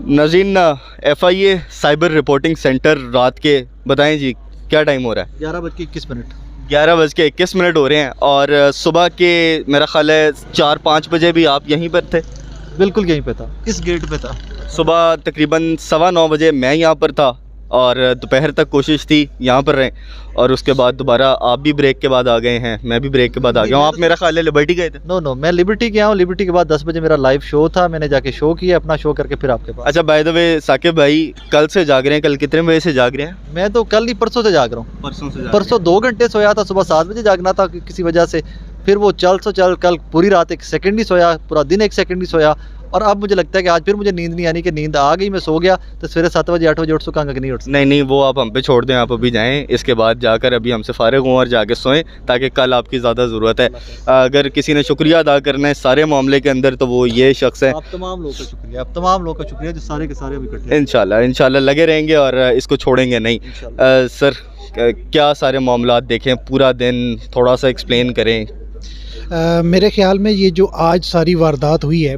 नाज़रीन, FIA cyber reporting centre रात के बताएं जी क्या टाइम हो रहा है? 11:21। 11:21 हो रहे हैं और सुबह के मेरा ख्याल है 4-5 बजे भी आप यहीं पर थे? बिल्कुल यहीं पे था, इस गेट पे था। सुबह तकरीबन 9:15 बजे मैं यहाँ पर था और दोपहर तक कोशिश थी यहाँ पर रहें और उसके बाद दोबारा आप भी ब्रेक के बाद आ गए हैं, मैं भी ब्रेक के बाद आ गया हूँ। आप मेरा ख्याल है लिबर्टी गए थे? नो, मैं लिबर्टी गया हूँ। लिबर्टी के बाद 10 बजे मेरा लाइव शो था, मैंने जाके शो किया, अपना शो करके फिर आपके पास। अच्छा, बाय द वे साकिब भाई कल से जाग रहे हैं, कल कितने बजे से जाग रहे हैं? मैं तो कल ही परसों से जाग रहा हूँ। परसों 2 घंटे सोया था, सुबह 7 बजे जागना था किसी वजह से, फिर वो चल कल पूरी रात 1 सेकंड ही सोया, पूरा दिन 1 सेकंड ही सोया। और अब मुझे लगता है कि आज फिर मुझे नींद नहीं आनी, कि नींद आ गई, मैं सो गया तो सवेरे 7 बजे 8 बजे उठ सकूँगा कि नहीं उठ सकूँगा? नहीं, वो आप हम पे छोड़ दें, आप अभी जाएं, इसके बाद जाकर अभी हमसे फारिग हों और जाके सोएं ताकि कल आपकी ज़्यादा ज़रूरत है। अगर किसी ने शुक्रिया अदा करना है सारे मामले के अंदर तो वो ये शख्स है। आप तमाम लोगों का शुक्रिया, आप तमाम लोगों का शुक्रिया जो सारे के सारे अभी इकट्ठे। इंशाल्लाह लगे रहेंगे और इसको छोड़ेंगे नहीं। सर क्या सारे मामला देखें, पूरा दिन थोड़ा सा एक्सप्लेन करें। मेरे ख्याल में ये जो आज सारी वारदात हुई है,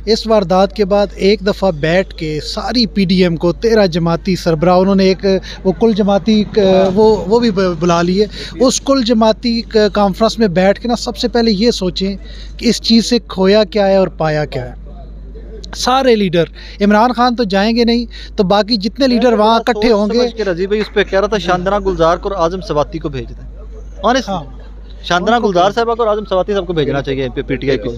इस वारदात के बाद एक दफ़ा बैठ के सारी PDM को 13 जमाती सरबराह, उन्होंने एक वो कुल जमाती वो भी बुला लिए। उस कुल जमाती कॉन्फ्रेंस में बैठ के ना सबसे पहले ये सोचें कि इस चीज़ से खोया क्या है और पाया क्या है। सारे लीडर, इमरान खान तो जाएंगे नहीं तो बाकी जितने लीडर वहाँ इकट्ठे होंगे। रजी भाई उस पर कह रहा था शांतना गुलजार को और आजम सवाती को भेज दें। ऑनेस्ट शांतना गुलजार साहबा को और आजम सवाती साहब को भेजना चाहिए PTI को,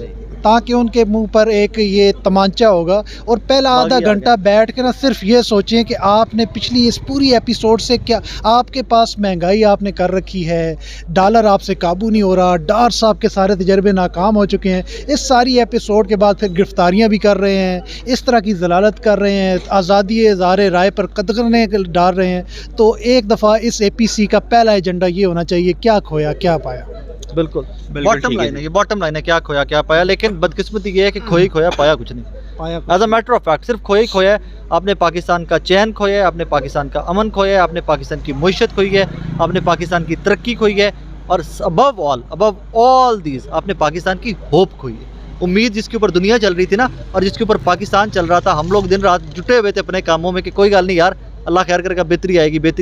ताकि उनके मुंह पर एक ये तमांचा होगा। और पहला आधा घंटा बैठ के ना सिर्फ ये सोचें कि आपने पिछली इस पूरी एपिसोड से क्या, आपके पास महंगाई आपने कर रखी है, डॉलर आपसे काबू नहीं हो रहा, डार साहब के सारे तजर्बे नाकाम हो चुके हैं। इस सारी एपिसोड के बाद फिर गिरफ्तारियाँ भी कर रहे हैं, इस तरह की जलालत कर रहे हैं, आज़ादी इज़हार राय पर कदगने डाल रहे हैं। तो एक दफ़ा इस APC का पहला एजेंडा ये होना चाहिए, क्या खोया क्या पाया। बिल्कुल बॉटम लाइन है, ये बॉटम लाइन है, क्या खोया क्या पाया। लेकिन बदकिस्मती ये है कि खोई खोया पाया कुछ नहीं, पाया as a matter of fact सिर्फ खोई खोया है। आपने पाकिस्तान का चैन खोया है, आपने पाकिस्तान का अमन खोया है, आपने पाकिस्तान की मुईशत खोई है, आपने पाकिस्तान की तरक्की खोई है और अबव ऑल दीज आपने पाकिस्तान की होप खोई है। उम्मीद जिसके ऊपर दुनिया चल रही थी ना, और जिसके ऊपर पाकिस्तान चल रहा था, हम लोग दिन रात जुटे हुए थे अपने कामों में कि कोई गल नहीं यार, अल्लाह खैर करेगा, बेहतरी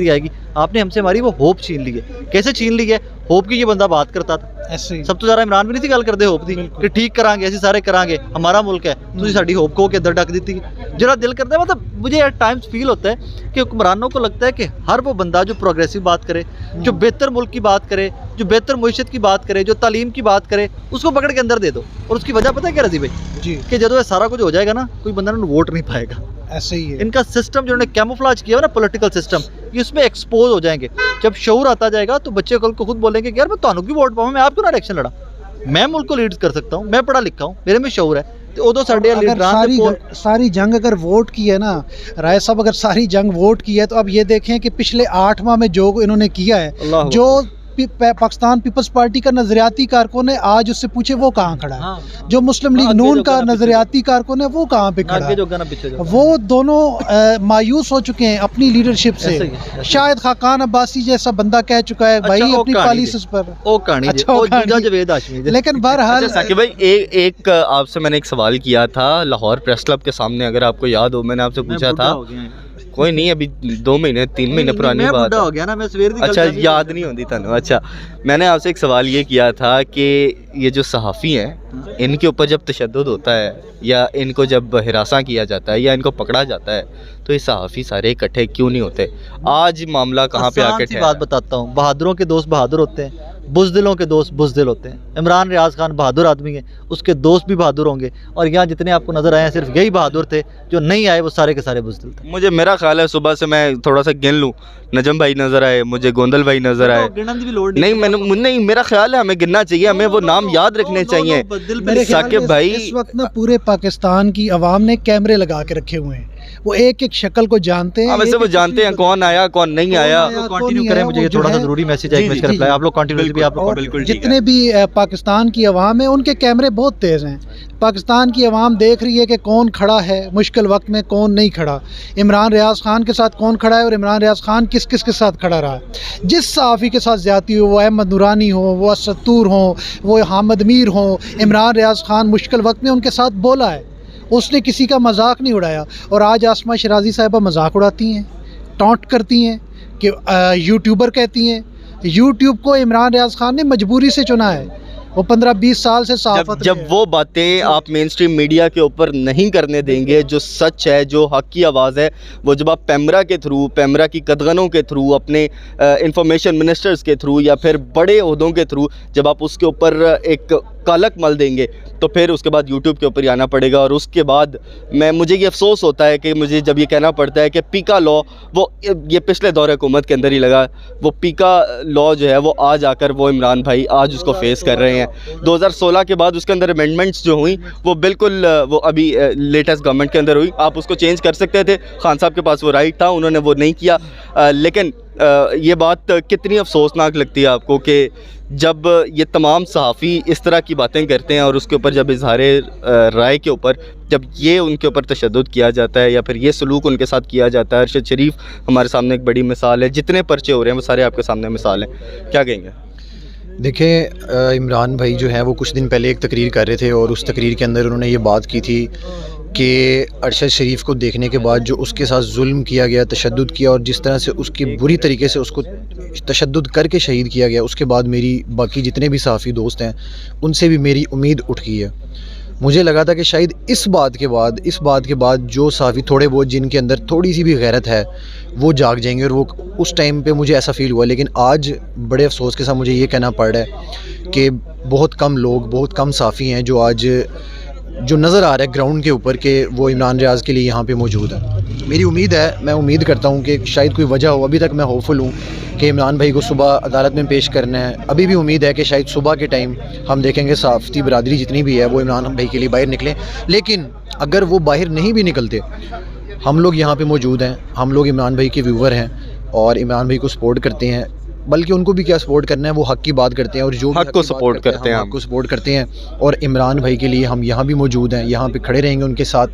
आएगी। आपने हमसे हमारी वो होप छीन ली है। कैसे छीन ली है? होप की ये बंदा बात करता था ऐसे, सब तो ज़्यादा इमरान भी नहीं थी गल करते होप दी कि ठीक करांगे, ऐसे सारे करांगे, हमारा मुल्क है, तुझे साड़ी होप को के अंदर ढक दी थी। जरा दिल करता है, मतलब मुझे एट टाइम्स फील होता है कि हुक्मरानों को लगता है कि हर वो बंदा जो प्रोग्रेसिव बात करे, जो बेहतर मुल्क की बात करे, जो बेहतर मुईशत की बात करे, जो तालीम की बात करे, उसको पकड़ के अंदर दे दो। और उसकी वजह पता है क्या रजी भाई जी, कि जब सारा कुछ हो जाएगा ना, कोई बंदा ना वोट नहीं पाएगा। ऐसे ही है इनका सिस्टम जो उन्होंने कैमोफ्लेज किया है ना, पॉलिटिकल सिस्टम, ये उसमें एक्सपोज हो जाएंगे। जब शऊर आता जाएगा तो बच्चे कल को खुद बोलेंगे कि यार मैं ਤੁਹਾਨੂੰ की वोट पाऊँ, मैं आपको ना इलेक्शन लड़ा, मैं मुल्क को लीड कर सकता हूँ, मैं पढ़ा लिखा हूँ, मेरे में शऊर है। तो उदो सारी जंग अगर वोट की है ना राय साहब, अगर सारी जंग वोट की है तो अब ये देखें कि पिछले 8 माह में जो इन्होंने किया है, जो पाकिस्तान पीपल्स पार्टी का नजरियाती कारकुन है, आज उससे पूछे वो कहाँ खड़ा है। जो मुस्लिम लीग नून का नजरियाती कारकुन है वो कहाँ पे खड़ा है। वो दोनों मायूस हो चुके हैं अपनी लीडरशिप से। शायद खाकान अब्बासी जैसा बंदा कह चुका है भाई अपनी पॉलिसीज पर। लेकिन बहरहाल साकिब भाई एक आपसे मैंने एक सवाल किया था लाहौर प्रेस क्लब के सामने, अगर आपको याद हो, मैंने आपसे पूछा था, कोई नहीं अभी 2 महीने 3 महीने पुरानी बात हो गया ना, मैं सवेर दी अच्छा याद नहीं होती थानू। अच्छा, मैंने आपसे एक सवाल ये किया था कि ये जो सहाफ़ी हैं, इनके ऊपर जब तशद्दुद होता है या इनको जब हिरासा किया जाता है या इनको पकड़ा जाता है तो ये सहाफ़ी सारे इकट्ठे क्यों नहीं होते? आज मामला कहाँ पे आके बात बताता हूँ, बहादुरों के दोस्त बहादुर होते हैं, बुज़दिलों के दोस्त बुज़दिल होते हैं। इमरान रियाज खान बहादुर आदमी है, उसके दोस्त भी बहादुर होंगे, और यहाँ जितने आपको नज़र आए हैं सिर्फ यही बहादुर थे, जो नहीं आए वो सारे के सारे बुज़दिल थे। मुझे मेरा ख्याल है सुबह से मैं थोड़ा सा गिन लूँ, नजम भाई नज़र आए, मुझे गोंदल भाई नज़र आए, नहीं मेरा ख्याल है हमें गिनना चाहिए, हमें वो नाम याद रखने चाहिए। साकिब भाई इस वक्त ना पूरे पाकिस्तान की आवाम ने कैमरे लगा के रखे हुए हैं, वो एक एक शक्ल को जानते हैं। वैसे वो जानते हैं कौन आया कौन नहीं आया। कंटिन्यू करें, मुझे थोड़ा सा जरूरी मैसेज है, आप लोग कंटिन्यू। जितने भी पाकिस्तान की आवाम है उनके कैमरे बहुत तेज़ हैं। पाकिस्तान की आवाम देख रही है कि कौन खड़ा है मुश्किल वक्त में, कौन नहीं खड़ा, इमरान रियाज खान के साथ कौन खड़ा है और इमरान रियाज खान किस किस के साथ खड़ा रहा है। जिस सहाफ़ी के साथ ज़्यादती हो, वो अहमद नूरानी हो, वो असतूर हो, वो हामिद मीर हो, इमरान रियाज खान मुश्किल वक्त में उनके साथ बोला है, उसने किसी का मजाक नहीं उड़ाया। और आज आसमा शराजी साहिबा मजाक उड़ाती हैं, टॉन्ट करती हैं कि यूट्यूबर कहती हैं। यूट्यूब को इमरान रियाज खान ने मजबूरी से चुना है, वो 15-20 साल से सहाफ़त जब वो बातें आप मेन स्ट्रीम मीडिया के ऊपर नहीं करने देंगे, जो सच है, जो हक की आवाज़ है, वो जब आप पैमरा के थ्रू, पैमरा की कदगनों के थ्रू, अपने इंफॉर्मेशन मिनिस्टर्स के थ्रू या फिर बड़े ओहदों के थ्रू जब आप उसके ऊपर एक कालक मल देंगे, तो फिर उसके बाद यूट्यूब के ऊपर ही आना पड़ेगा। और उसके बाद मुझे ये अफसोस होता है कि मुझे जब ये कहना पड़ता है कि पीका लॉ, वो ये पिछले दौर हुकूमत के अंदर ही लगा, वो पीका लॉ जो है वो आज आकर वो इमरान भाई आज उसको फेस कर रहे हैं। 2016 के बाद उसके अंदर अमेंडमेंट्स जो हुई वो बिल्कुल वो अभी लेटेस्ट गवर्नमेंट के अंदर हुई, आप उसको चेंज कर सकते थे, खान साहब के पास वो राइट था, उन्होंने वो नहीं किया। लेकिन ये बात कितनी अफसोसनाक लगती है आपको कि जब ये तमाम सहाफ़ी इस तरह की बातें करते हैं और उसके ऊपर जब इजहार राय के ऊपर जब ये उनके ऊपर तशद्दुद किया जाता है या फिर ये सलूक उनके साथ किया जाता है। अरशद शरीफ हमारे सामने एक बड़ी मिसाल है, जितने पर्चे हो रहे हैं वो सारे आपके सामने मिसाल हैं, क्या कहेंगे? देखें, इमरान भाई जो हैं वो कुछ दिन पहले एक तकरीर कर रहे थे और उस तकरीर के अंदर उन्होंने ये बात की थी कि अरशद शरीफ को देखने के बाद जो उसके साथ जुल्म किया गया, तशद्दुद किया और जिस तरह से उसकी बुरी तरीके से उसको तशद्दुद करके शहीद किया गया, उसके बाद मेरी बाकी जितने भी सहाफ़ी दोस्त हैं उनसे भी मेरी उम्मीद उठ गई है। मुझे लगा था कि शायद इस बात के बाद जो सहाफ़ी थोड़े बहुत जिनके अंदर थोड़ी सी भी गैरत है वो जाग जाएंगे और वो उस टाइम पे मुझे ऐसा फ़ील हुआ। लेकिन आज बड़े अफसोस के साथ मुझे ये कहना पड़ रहा है कि बहुत कम लोग, बहुत कम सहाफ़ी हैं जो आज जो नज़र आ रहा है ग्राउंड के ऊपर कि वो इमरान रियाज के लिए यहाँ पे मौजूद है। मेरी उम्मीद है, मैं उम्मीद करता हूँ कि शायद कोई वजह हो, अभी तक मैं होपफुल हूँ कि इमरान भाई को सुबह अदालत में पेश करना है। अभी भी उम्मीद है कि शायद सुबह के टाइम हम देखेंगे सहाफ़ती बरादरी जितनी भी है वो इमरान भाई के लिए बाहर निकलें। लेकिन अगर वो बाहर नहीं भी निकलते, हम लोग यहाँ पे मौजूद हैं, हम लोग इमरान भाई के व्यूवर हैं और इमरान भाई को सपोर्ट करते हैं। बल्कि उनको भी क्या सपोर्ट करना है, वो हक की बात करते हैं और जो हक को सपोर्ट करते हैं, हक को सपोर्ट करते हैं। और इमरान भाई के लिए हम यहाँ भी मौजूद हैं, यहाँ पे खड़े रहेंगे, उनके साथ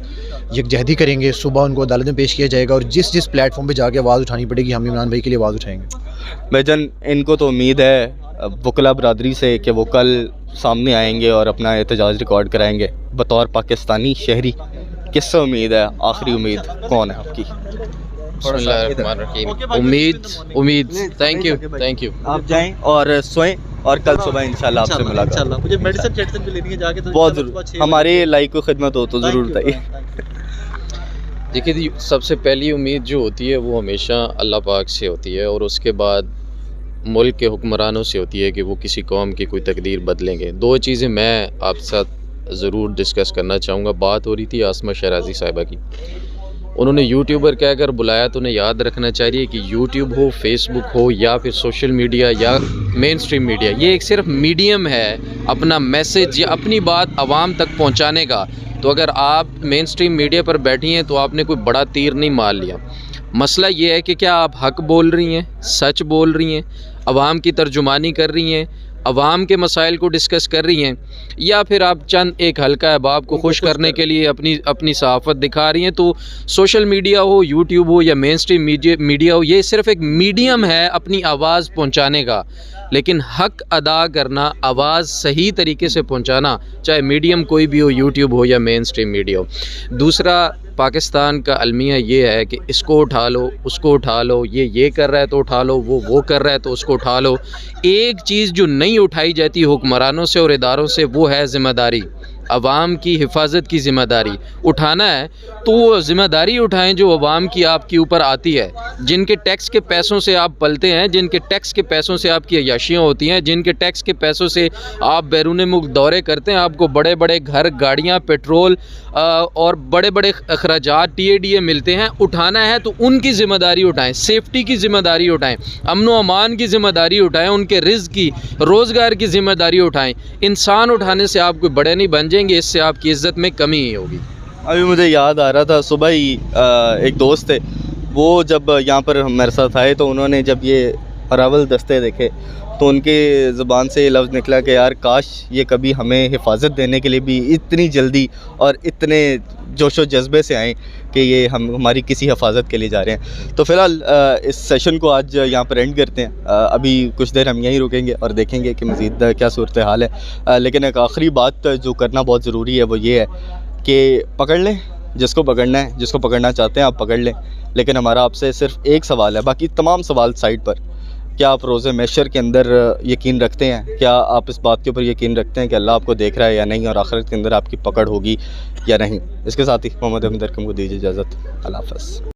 यकजहती करेंगे। सुबह उनको अदालत में पेश किया जाएगा और जिस जिस प्लेटफॉर्म पे जाके आवाज़ उठानी पड़ेगी हम इमरान भाई के लिए आवाज़ उठाएंगे। भाईजान, इनको तो उम्मीद है वकला बरादरी से कि वो कल सामने आएंगे और अपना एहतजाज रिकॉर्ड कराएंगे। बतौर पाकिस्तानी शहरी किससे उम्मीद है? आखिरी उम्मीद कौन है आपकी? उम्मीद थैंक यू। आप जाएं और सोएं और कल सुबह इंशाल्लाह आपसे मुलाकात। मुझे मेडिसिन भी लेनी है जाके, तो बहुत ज़रूर, हमारे लाइक को खिदमत हो तो ज़रूर बताइए। देखिए, सबसे पहली उम्मीद जो होती है वो हमेशा अल्लाह पाक से होती है और उसके बाद मुल्क के हुक्मरानों से होती है कि वो किसी कौम की कोई तकदीर बदलेंगे। दो चीज़ें मैं आपके साथ ज़रूर डिस्कस करना चाहूँगा। बात हो रही थी आसमा शराजी साहिबा की, उन्होंने यूट्यूबर कहकर बुलाया, तो उन्हें याद रखना चाहिए कि यूट्यूब हो, फेसबुक हो या फिर सोशल मीडिया या मेन स्ट्रीम मीडिया, ये एक सिर्फ मीडियम है अपना मैसेज या अपनी बात आवाम तक पहुंचाने का। तो अगर आप मेन स्ट्रीम मीडिया पर बैठी हैं तो आपने कोई बड़ा तीर नहीं मार लिया। मसला ये है कि क्या आप हक बोल रही हैं, सच बोल रही हैं, आवाम की तर्जुमानी कर रही हैं, अवाम के मसाइल को डिस्कस कर रही हैं, या फिर आप चंद एक हल्का अहबाब को खुश करने के लिए अपनी सहाफ़त दिखा रही हैं। तो सोशल मीडिया हो, यूट्यूब हो या मेन स्ट्रीम मीडिया हो, ये सिर्फ एक मीडियम है अपनी आवाज़ पहुंचाने का। लेकिन हक अदा करना, आवाज़ सही तरीके से पहुंचाना, चाहे मीडियम कोई भी हो, यूट्यूब हो या मेन स्ट्रीम मीडिया हो। दूसरा, पाकिस्तान का अलमिया ये है कि इसको उठा लो, उसको उठा लो, ये कर रहा है तो उठा लो, वो कर रहा है तो उसको उठा लो। एक चीज़ जो नहीं उठाई जाती हुक्मरानों से और इदारों से, वो है ज़िम्मेदारी। अवाम की हिफाजत की ज़िम्मेदारी उठाना है तो वो ज़िम्मेदारी उठाएं जो अवाम की आपके ऊपर आती है, जिनके टैक्स के पैसों से आप पलते हैं, जिनके टैक्स के पैसों से आपकी अयाशियाँ होती हैं, जिनके टैक्स के पैसों से आप बैरून मुल्क दौरे करते हैं, आपको बड़े बड़े घर, गाड़ियाँ, पेट्रोल और बड़े बड़े अखराजात TADA मिलते हैं। उठाना है तो उनकी ज़िम्मेदारी उठाएं, सेफ्टी की ज़िम्मेदारी उठाएं, अमन व अमान की ज़िम्मेदारी उठाएं, उनके रिज़्क़ की, रोज़गार की ज़िम्मेदारी उठाएं। इंसान उठाने से आप कोई बड़े नहीं बन जाएंगे, इससे आपकी इज़्ज़त में कमी ही होगी। अभी मुझे याद आ रहा था, सुबह ही एक दोस्त थे, वो जब यहाँ पर हमारे साथ आए तो उन्होंने जब ये अरावल दस्ते देखे तो उनके ज़ुबान से ये लफ्ज़ निकला कि यार काश ये कभी हमें हिफाजत देने के लिए भी इतनी जल्दी और इतने जोशो जज्बे से आएँ कि ये हम हमारी किसी हिफाजत के लिए जा रहे हैं। तो फ़िलहाल इस सेशन को आज यहाँ पर एंड करते हैं। अभी कुछ देर हम यहीं रुकेंगे और देखेंगे कि मज़ीद क्या सूरत हाल है। लेकिन एक आखिरी बात जो करना बहुत ज़रूरी है वो ये है कि पकड़ लें जिसको पकड़ना है, जिसको पकड़ना चाहते हैं आप पकड़ लें, लेकिन हमारा आपसे सिर्फ एक सवाल है, बाकी तमाम सवाल साइड पर। क्या आप रोज़े महशर के अंदर यकीन रखते हैं? क्या आप इस बात के ऊपर यकीन रखते हैं कि अल्लाह आपको देख रहा है या नहीं, और आखिरत के अंदर आपकी पकड़ होगी या नहीं? इसके साथ ही मोहम्मद अहमद अरकम को दीजिए इजाज़त। अल्लाह हाफ़िज़।